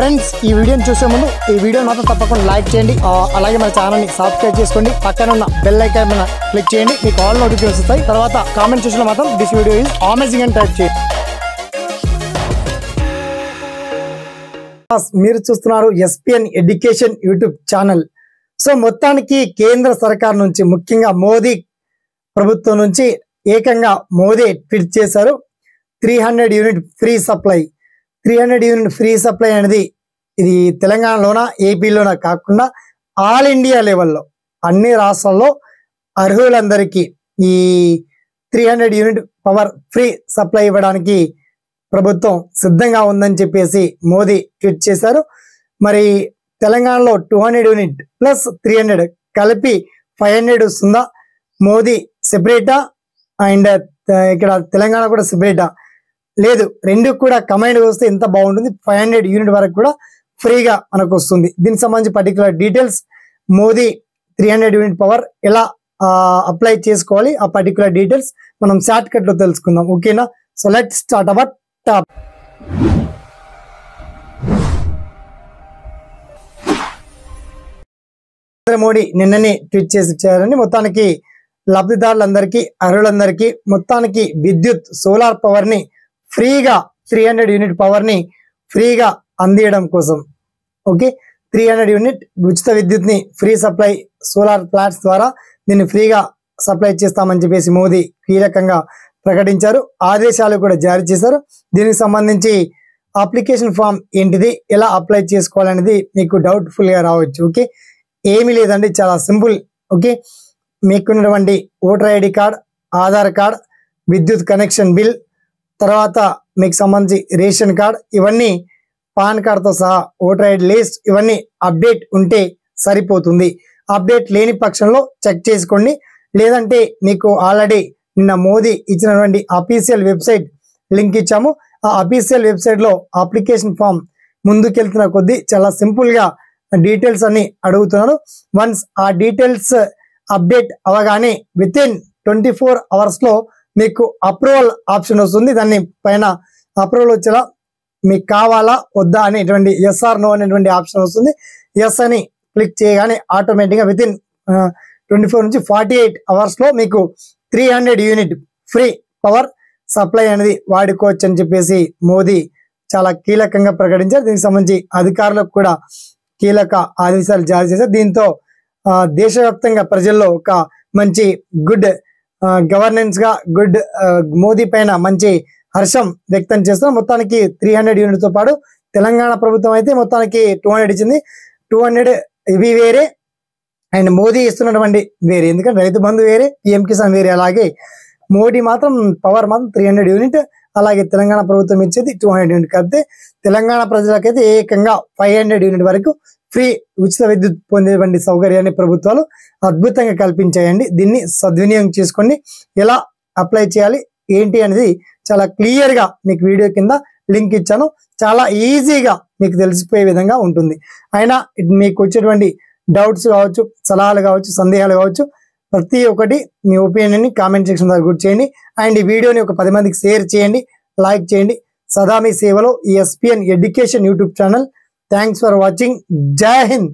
Friends ఈ వీడియోని చూసే ముందు ఈ వీడియోని మాత్రం తప్పకుండా లైక్ చేయండి, అలాగే మన ఛానల్ని సబ్స్క్రైబ్ చేసుకోండి, పక్కన ఉన్న బెల్ ఐకాన్ మీద క్లిక్ చేయండి, మీకు ఆల్ నోటిఫికేషన్స్ వస్తాయి. తర్వాత కామెంట్ సెక్షన్లో మాత్రం దిస్ వీడియో ఈజ్ అమేజింగ్ అని టైప్ చేయండి. మీరు చూస్తున్నారు SPN education YouTube channel. So మొత్తానికి కేంద్ర సర్కార్ నుంచి, ముఖ్యంగా మోదీ ప్రభుత్వం నుంచి ఏకంగా మోదీ ట్వీట్ చేశారు. 300 unit free supply. 300 unit free supply అనేది ఇది తెలంగాణలోన ఏపీలోన కాకుండా ఆల్ ఇండియా లెవెల్లో అన్ని రాష్ట్రాల్లో అర్హులందరికీ ఈ 300 యూనిట్ పవర్ ఫ్రీ సప్లై ఇవ్వడానికి ప్రభుత్వం సిద్ధంగా ఉందని చెప్పేసి మోదీ ట్వీట్ చేశారు. మరి తెలంగాణలో 200 యూనిట్ ప్లస్ 300 కలిపి 500 వస్తుందా? మోదీ సెపరేటా అండ్ ఇక్కడ తెలంగాణ కూడా సెపరేటా? లేదు, రెండు కూడా కంబైన్డ్ వస్తే ఎంత బాగుంటుంది. 500 యూనిట్ వరకు కూడా ఫ్రీగా మనకు వస్తుంది. దీనికి సంబంధించి particular details, Modi 300 unit power ఎలా అప్లై చేసుకోవాలి, ఆ పర్టికులర్ డీటెయిల్స్ మనం షార్ట్ కట్ లో తెలుసుకుందాం. ఓకేనా? So let start our top. Narendra Modi నిన్ననే ట్వీట్ చేసి ఇచ్చారండి. మొత్తానికి లబ్ధిదారులందరికీ, అర్హులందరికీ మొత్తానికి విద్యుత్ సోలార్ పవర్ ని ఫ్రీగా 300 యూనిట్ పవర్ ని ఫ్రీగా అందించడం కోసం, ఓకే, 300 యూనిట్ ఉచిత విద్యుత్ ని ఫ్రీ సప్లై సోలార్ ప్లాంట్స్ ద్వారా దీన్ని ఫ్రీగా సప్లై చేస్తామని చెప్పేసి మోదీ కీలకంగా ప్రకటించారు. ఆదేశాలు కూడా జారీ చేశారు. దీనికి సంబంధించి అప్లికేషన్ ఫామ్ ఏంటిది, ఎలా అప్లై చేసుకోవాలనేది మీకు డౌట్ఫుల్ గా రావచ్చు. ఓకే, ఏమీ లేదండి, చాలా సింపుల్. ఓకే, మీకున్నటువంటి voter ID card, Aadhaar card, విద్యుత్ కనెక్షన్ బిల్, తర్వాత మీకు సంబంధించి రేషన్ కార్డ్, ఇవన్నీ పాన్ కార్డ్తో సహా ఓటర్ ఐడి లిస్ట్ ఇవన్నీ అప్డేట్ ఉంటే సరిపోతుంది. అప్డేట్ లేని పక్షంలో చెక్ చేసుకోండి. లేదంటే మీకు ఆల్రెడీ నిన్న మోదీ ఇచ్చినటువంటి అఫీషియల్ వెబ్సైట్ లింక్ ఇచ్చాము. ఆ అఫీషియల్ వెబ్సైట్లో అప్లికేషన్ ఫామ్ ముందుకెళ్తున్న కొద్దీ చాలా సింపుల్గా డీటెయిల్స్ అన్ని అడుగుతున్నారు. వన్స్ ఆ డీటెయిల్స్ అప్డేట్ అవగానే వితిన్ 24 అవర్స్లో మీకు అప్రూవల్ ఆప్షన్ వస్తుంది. దాన్ని పైన అప్రూవల్ వచ్చేలా మీకు కావాలా వద్దా అనేటువంటి ఎస్ ఆర్ నో అనేటువంటి ఆప్షన్ వస్తుంది. ఎస్ అని క్లిక్ చేయగానే ఆటోమేటిక్గా వితిన్ 24 నుంచి 48 అవర్స్లో మీకు 300 యూనిట్ ఫ్రీ పవర్ సప్లై అనేది వాడుకోవచ్చు అని చెప్పేసి మోదీ చాలా కీలకంగా ప్రకటించారు. దీనికి సంబంధించి అధికారులకు కూడా కీలక ఆదేశాలు జారీ చేశారు. దీంతో దేశవ్యాప్తంగా ప్రజల్లో ఒక మంచి గుడ్ గవర్నెన్స్ గా, గుడ్ మోదీ పైన మంచి హర్షం వ్యక్తం చేస్తున్నాం. మొత్తానికి 300 యూనిట్ తో పాటు తెలంగాణ ప్రభుత్వం అయితే మొత్తానికి 200 ఇచ్చింది. 200 ఇవి వేరే అండ్ మోదీ ఇస్తున్నటువంటి వేరే, ఎందుకంటే రైతు బంధు వేరే, పిఎం కిసాన్ వేరే. అలాగే మోడీ మాత్రం పవర్ మాత్రం 300 యూనిట్, అలాగే తెలంగాణ ప్రభుత్వం ఇచ్చేది 200 యూనిట్. కలిపితే తెలంగాణ ప్రజలకైతే ఏకంగా 500 యూనిట్ వరకు ఫ్రీ ఉచిత విద్యుత్ పొందేటువంటి సౌకర్యాన్ని ప్రభుత్వాలు అద్భుతంగా కల్పించాయండి. దీన్ని సద్వినియోగం చేసుకోండి. ఎలా అప్లై చేయాలి ఏంటి అనేది చాలా క్లియర్ గా మీకు వీడియో కింద లింక్ ఇచ్చాను. చాలా ఈజీగా మీకు తెలిసిపోయే విధంగా ఉంటుంది. అయినా మీకు వచ్చేటువంటి డౌట్స్ కావచ్చు, సలహాలు కావచ్చు, సందేహాలు కావచ్చు, ప్రతి ఒక్కటి మీ ఒపీనియన్ ని కామెంట్ సెక్షన్ ద్వారా గుర్తు చేయండి. అండ్ ఈ వీడియోని ఒక 10 మందికి షేర్ చేయండి, లైక్ చేయండి. సదా మీ సేవలో ఈ SPN education YouTube channel. Thanks for watching. జై హింద్.